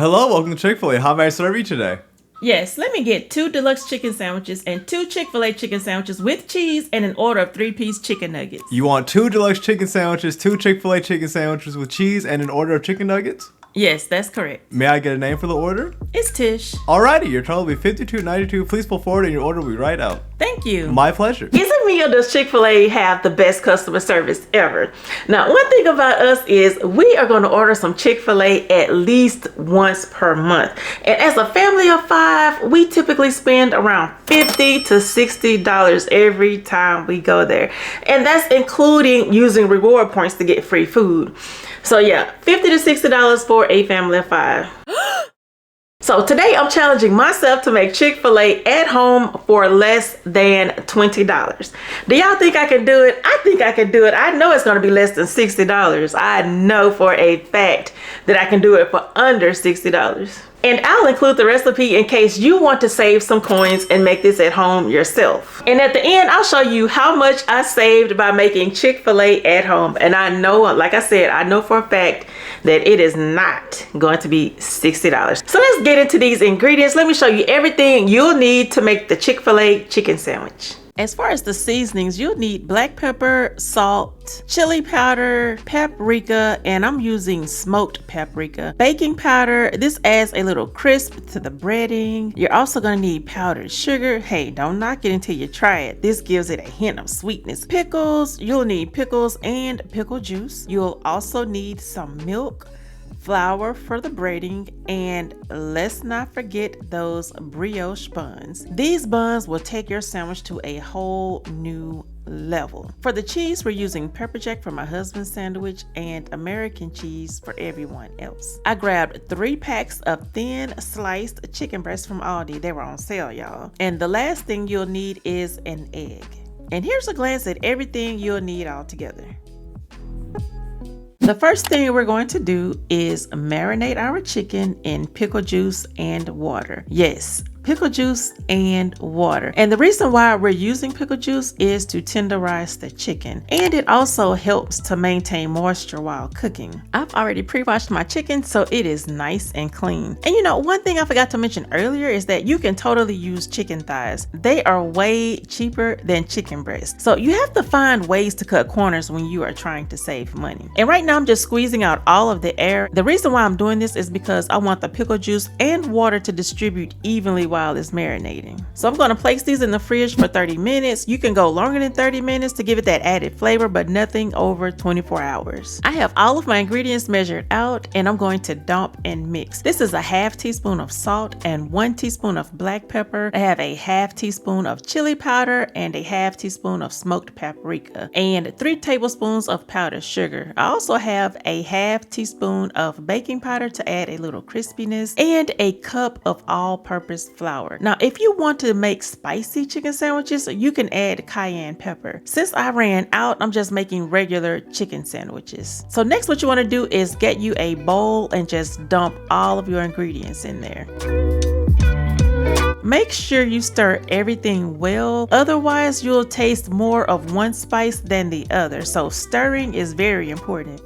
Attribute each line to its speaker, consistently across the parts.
Speaker 1: Hello, welcome to Chick-Fil-A. How may I serve you today?
Speaker 2: Yes, let me get 2 deluxe chicken sandwiches and 2 Chick-fil-A chicken sandwiches with cheese and an order of 3-piece chicken nuggets.
Speaker 1: You want 2 deluxe chicken sandwiches, 2 Chick-Fil-A chicken sandwiches with cheese, and an order of chicken nuggets?
Speaker 2: Yes, that's correct.
Speaker 1: May I get a name for the order?
Speaker 2: It's Tish.
Speaker 1: Alrighty, your total will be $52.92. Please pull forward and your order will be right out.
Speaker 2: Thank you.
Speaker 1: My pleasure.
Speaker 2: Isn't me or does Chick-fil-A have the best customer service ever? Now, one thing about us is we are going to order some Chick-fil-A at least once per month. And as a family of 5, we typically spend around $50 to $60 every time we go there. And that's including using reward points to get free food. So yeah, $50 to $60 for a family of 5. So today I'm challenging myself to make Chick-fil-A at home for less than $20. Do y'all think I can do it? I think I can do it. I know it's going to be less than $60. I know for a fact that I can do it for under $60. And I'll include the recipe in case you want to save some coins and make this at home yourself. And at the end, I'll show you how much I saved by making Chick-fil-A at home. And I know, like I said, I know for a fact that it is not going to be $60. So let's get into these ingredients. Let me show you everything you'll need to make the Chick-fil-A chicken sandwich. As far as the seasonings, you'll need black pepper, salt, chili powder, paprika, and I'm using smoked paprika, baking powder. This adds a little crisp to the breading. You're also going to need powdered sugar. Hey, don't knock it until you try it. This gives it a hint of sweetness. Pickles, you'll need pickles and pickle juice. You'll also need some milk, flour for the braiding, and let's not forget those brioche buns. These buns will take your sandwich to a whole new level. For the cheese, we're using pepper jack for my husband's sandwich and American cheese for everyone else. I grabbed 3 packs of thin sliced chicken breasts from Aldi. They were on sale, y'all. And the last thing you'll need is an egg. And here's a glance at everything you'll need all together. The first thing we're going to do is marinate our chicken in pickle juice and water. Yes, pickle juice and water. And the reason why we're using pickle juice is to tenderize the chicken. And it also helps to maintain moisture while cooking. I've already pre-washed my chicken, so it is nice and clean. And you know, one thing I forgot to mention earlier is that you can totally use chicken thighs. They are way cheaper than chicken breasts. So you have to find ways to cut corners when you are trying to save money. And right now I'm just squeezing out all of the air. The reason why I'm doing this is because I want the pickle juice and water to distribute evenly while it's marinating. So I'm going to place these in the fridge for 30 minutes. You can go longer than 30 minutes to give it that added flavor, but nothing over 24 hours. I have all of my ingredients measured out and I'm going to dump and mix. This is a ½ teaspoon of salt and 1 teaspoon of black pepper. I have a ½ teaspoon of chili powder and a ½ teaspoon of smoked paprika and 3 tablespoons of powdered sugar. I also have a ½ teaspoon of baking powder to add a little crispiness and a cup of all-purpose flour. Now, if you want to make spicy chicken sandwiches, you can add cayenne pepper. Since I ran out, I'm just making regular chicken sandwiches. So next, what you want to do is get you a bowl and just dump all of your ingredients in there. Make sure you stir everything well, otherwise you'll taste more of one spice than the other. So stirring is very important.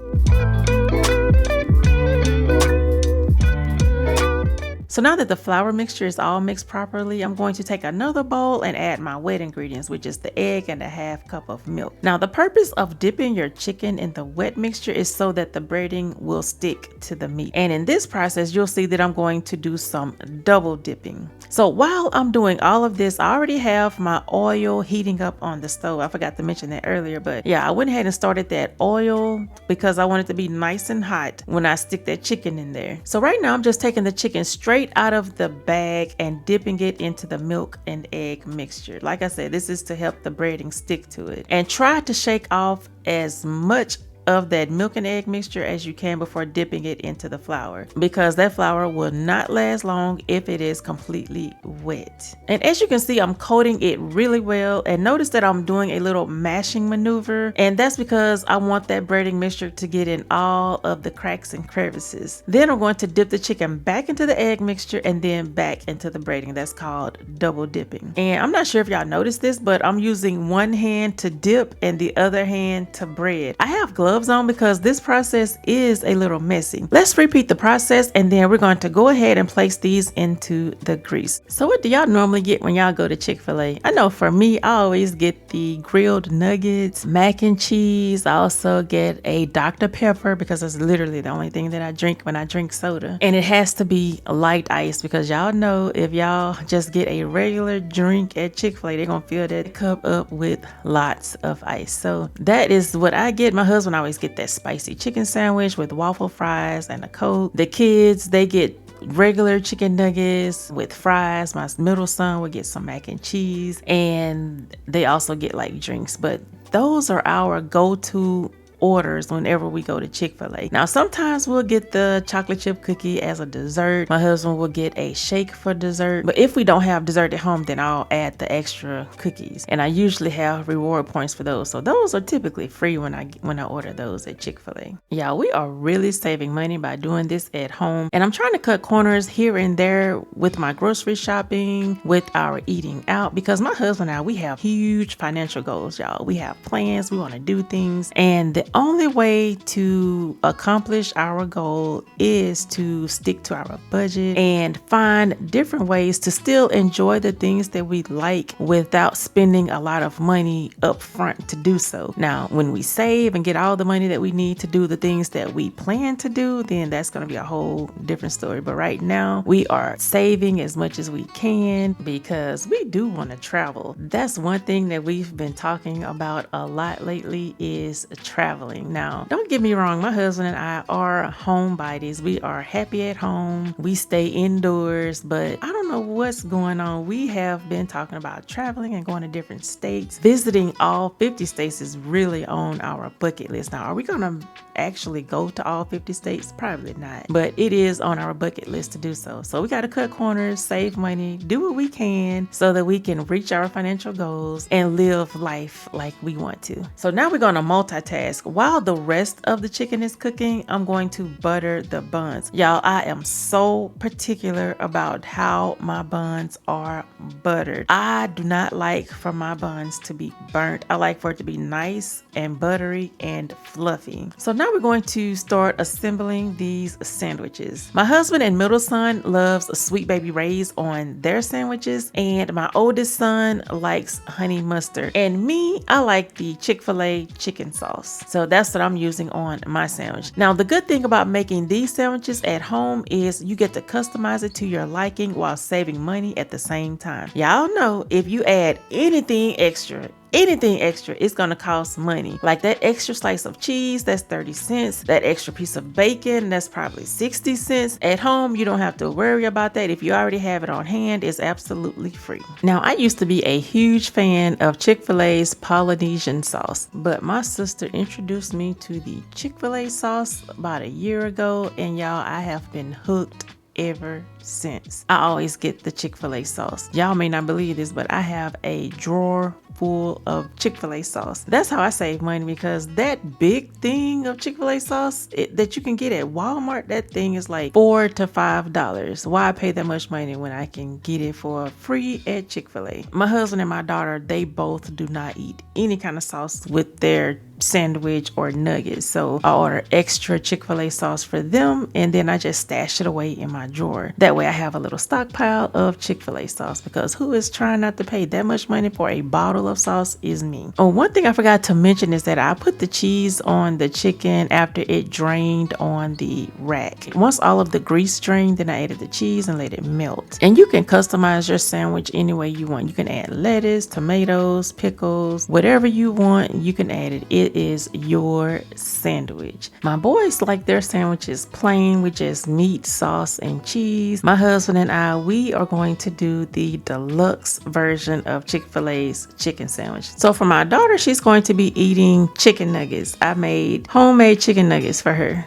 Speaker 2: So now that the flour mixture is all mixed properly, I'm going to take another bowl and add my wet ingredients, which is the egg and a ½ cup of milk. Now the purpose of dipping your chicken in the wet mixture is so that the breading will stick to the meat. And in this process, you'll see that I'm going to do some double dipping. So while I'm doing all of this, I already have my oil heating up on the stove. I forgot to mention that earlier, but yeah, I went ahead and started that oil because I want it to be nice and hot when I stick that chicken in there. So right now I'm just taking the chicken straight out of the bag and dipping it into the milk and egg mixture. Like I said, this is to help the breading stick to it. And try to shake off as much of that milk and egg mixture as you can before dipping it into the flour, because that flour will not last long if it is completely wet. And as you can see, I'm coating it really well, and notice that I'm doing a little mashing maneuver, and that's because I want that breading mixture to get in all of the cracks and crevices. Then I'm going to dip the chicken back into the egg mixture and then back into the breading. That's called double dipping. And I'm not sure if y'all noticed this, but I'm using one hand to dip and the other hand to bread. I have gloves gloves on because this process is a little messy. Let's repeat the process and then we're going to go ahead and place these into the grease. So what do y'all normally get when y'all go to Chick-fil-A? I know for me, I always get the grilled nuggets, mac and cheese. I also get a Dr. Pepper because it's literally the only thing that I drink when I drink soda. And it has to be light ice because y'all know if y'all just get a regular drink at Chick-fil-A, they're gonna fill that cup up with lots of ice. So that is what I get. My husband always get that spicy chicken sandwich with waffle fries and a Coke. The kids, they get regular chicken nuggets with fries. My middle son will get some mac and cheese, and they also get like drinks. But those are our go-to orders whenever we go to Chick-fil-A. Now sometimes we'll get the chocolate chip cookie as a dessert. My husband will get a shake for dessert, but if we don't have dessert at home, then I'll add the extra cookies, and I usually have reward points for those, so those are typically free when I order those at Chick-fil-A. Yeah, we are really saving money by doing this at home, and I'm trying to cut corners here and there with my grocery shopping, with our eating out, because my husband and I, we have huge financial goals, y'all. We have plans, we want to do things, and the only way to accomplish our goal is to stick to our budget and find different ways to still enjoy the things that we like without spending a lot of money up front to do so. Now, when we save and get all the money that we need to do the things that we plan to do, then that's going to be a whole different story. But right now, we are saving as much as we can because we do want to travel. That's one thing that we've been talking about a lot lately is traveling. Now, don't get me wrong, my husband and I are homebodies. We are happy at home. We stay indoors, but I don't know what's going on. We have been talking about traveling and going to different states. Visiting all 50 states is really on our bucket list. Now, are we going to actually go to all 50 states? Probably not, but it is on our bucket list to do so. So we got to cut corners, save money, do what we can so that we can reach our financial goals and live life like we want to. So now we're going to multitask. While the rest of the chicken is cooking, I'm going to butter the buns. Y'all, I am so particular about how my buns are buttered. I do not like for my buns to be burnt. I like for it to be nice and buttery and fluffy. So now we're going to start assembling these sandwiches. My husband and middle son loves Sweet Baby Ray's on their sandwiches, and my oldest son likes honey mustard. And me, I like the Chick-fil-A chicken sauce. So that's what I'm using on my sandwich. Now, the good thing about making these sandwiches at home is you get to customize it to your liking while saving money at the same time. Y'all know if you add anything extra, it's gonna cost money. Like that extra slice of cheese, that's 30 cents. That extra piece of bacon, that's probably 60 cents. At home, you don't have to worry about that. If you already have it on hand, it's absolutely free. Now, I used to be a huge fan of Chick-fil-A's Polynesian sauce, but my sister introduced me to the Chick-fil-A sauce about a year ago, and y'all, I have been hooked ever since. I always get the Chick-fil-A sauce. Y'all may not believe this, but I have a drawer full of Chick-fil-A sauce. That's how I save money, because that big thing of Chick-fil-A sauce that you can get at Walmart, that thing is like $4 to $5. Why pay that much money when I can get it for free at Chick-fil-A? My husband and my daughter, they both do not eat any kind of sauce with their sandwich or nuggets, so I order extra Chick-fil-A sauce for them, and then I just stash it away in my drawer. That way I have a little stockpile of Chick-fil-A sauce, because who is trying not to pay that much money for a bottle of sauce is me. Oh, one thing I forgot to mention is that I put the cheese on the chicken after it drained on the rack. Once all of the grease drained, then I added the cheese and let it melt. And you can customize your sandwich any way you want. You can add lettuce, tomatoes, pickles, whatever you want, you can add it. It is your sandwich. My boys like their sandwiches plain with just meat, sauce, and cheese. My husband and I, we are going to do the deluxe version of Chick-fil-A's chicken sandwich. So for my daughter, she's going to be eating chicken nuggets. I made homemade chicken nuggets for her.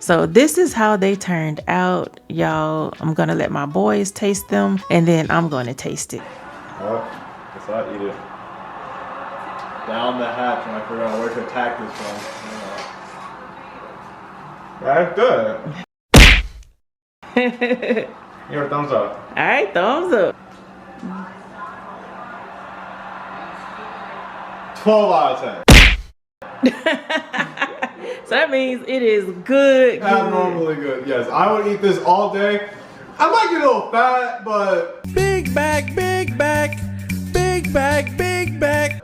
Speaker 2: So this is how they turned out, y'all. I'm gonna let my boys taste them, and then I'm gonna taste it.
Speaker 1: Oh, guess I'll eat it. Down the hatch, and I figure out where to attack this one. That's good. Give her a thumbs up.
Speaker 2: All right, thumbs up.
Speaker 1: 12 out of 10.
Speaker 2: So that means it is good.
Speaker 1: Abnormally good, yes. I would eat this all day. I might get a little fat, but...
Speaker 3: Big back, big back, big back, big back.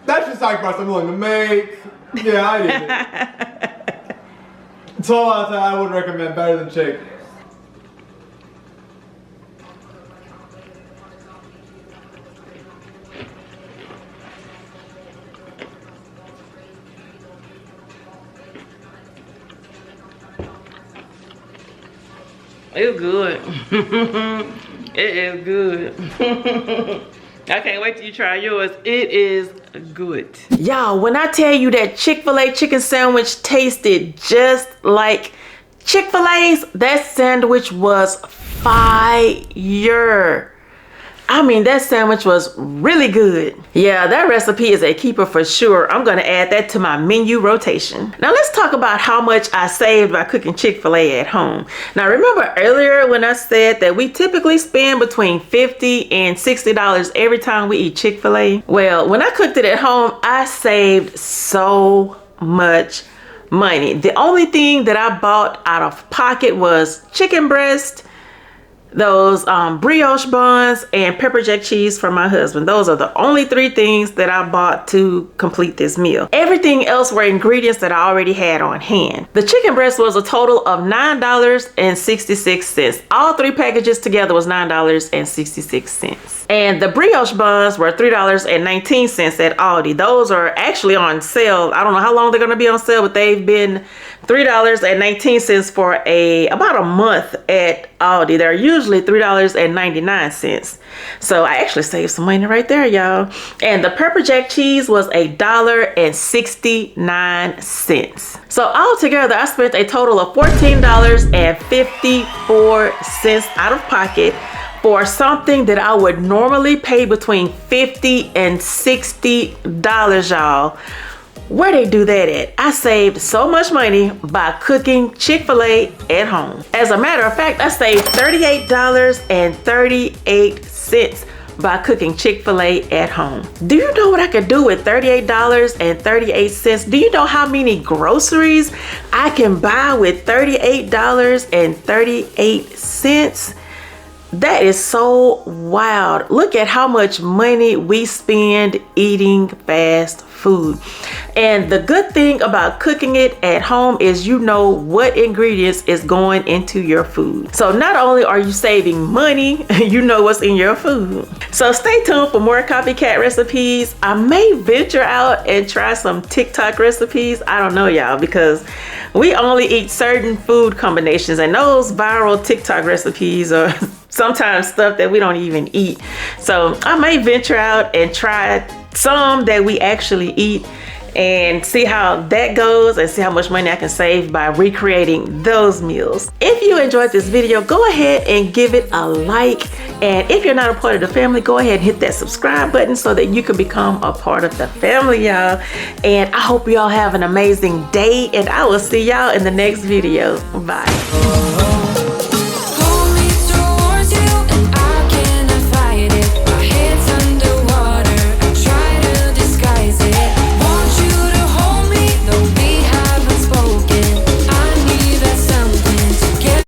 Speaker 1: That's just sacrifice I'm willing to make. Yeah, I did it. 12 out of 10, I would recommend, better than Chick.
Speaker 2: It's good. It is good. I can't wait till you try yours. It is good. Y'all, when I tell you that Chick-fil-A chicken sandwich tasted just like Chick-fil-A's, that sandwich was fire. I mean, that sandwich was really good. Yeah, that recipe is a keeper for sure. I'm gonna add that to my menu rotation. Now let's talk about how much I saved by cooking Chick-fil-A at home. Now remember earlier when I said that we typically spend between $50 and $60 every time we eat Chick-fil-A? Well, when I cooked it at home, I saved so much money. The only thing that I bought out of pocket was chicken breast, those brioche buns, and pepper jack cheese for my husband. Those are the only three things that I bought to complete this meal. Everything else were ingredients that I already had on hand. The chicken breast was a total of $9.66. All three packages together was $9.66. And the brioche buns were $3.19 at Aldi. Those are actually on sale. I don't know how long they're gonna be on sale, but they've been $3.19 for about a month at Aldi. They're usually $3.99. So I actually saved some money right there, y'all. And the pepper jack cheese was $1.69. So altogether, I spent a total of $14.54 out of pocket for something that I would normally pay between $50 and $60, y'all. Where they do that at? I saved so much money by cooking Chick-fil-A at home. As a matter of fact, I saved $38.38 by cooking Chick-fil-A at home. Do you know what I could do with $38.38? Do you know how many groceries I can buy with $38.38? That is so wild. Look at how much money we spend eating fast food. And the good thing about cooking it at home is you know what ingredients is going into your food. So not only are you saving money, you know what's in your food. So stay tuned for more copycat recipes. I may venture out and try some TikTok recipes. I don't know, y'all, because we only eat certain food combinations, and those viral TikTok recipes are sometimes stuff that we don't even eat. So I may venture out and try some that we actually eat and see how that goes and see how much money I can save by recreating those meals. If you enjoyed this video, go ahead and give it a like. And if you're not a part of the family, go ahead and hit that subscribe button so that you can become a part of the family, y'all. And I hope y'all have an amazing day, and I will see y'all in the next video. Bye.